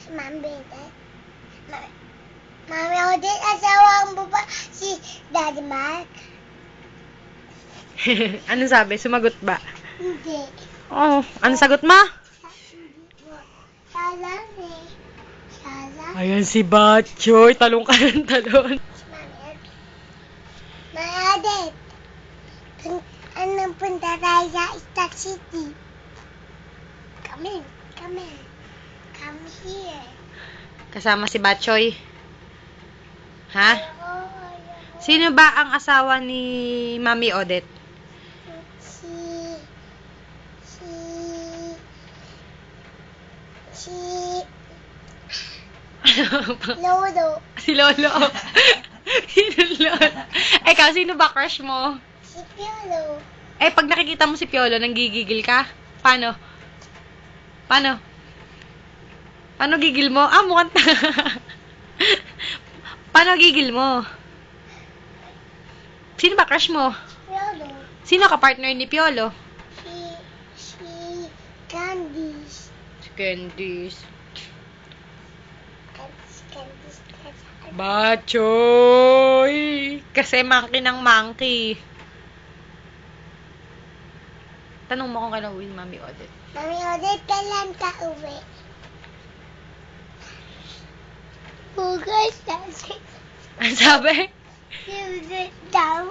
Si Mami Odette. Mami Odette, asawa mo ba si Daddy Mark? Anong sabi? Sumagot ba? Hindi. Oh, anong sagot mo? Hindi po. Sala eh. Sala. Ayan si Batchoy. Talong ka ng talon. Si Mami Odette. Mami Odette. Anong punta tayo sa Star City? Come here. Kasama si Batchoy. Ha? Ayoko. Sino ba ang asawa ni Mami Odette? Lolo. Si Lolo. Sino Lolo? Ikaw, sino ba crush mo? Si Piolo. Eh, pag nakikita mo si Piolo, nanggigigil ka? Paano? Paano? Paano gigil mo? Ah, mukhang Paano gigil mo? Sino ba crush mo? Piolo. Sino ka partner ni Piolo? Si Candice. Si Candice. Candice. Batchoy! Kasi monkey ng monkey. Tanong mo kung kailan uwi ni Mami Odette. Mami Odette, kailan ka uwi? Hugas na. Ang sabi? Hugas daw.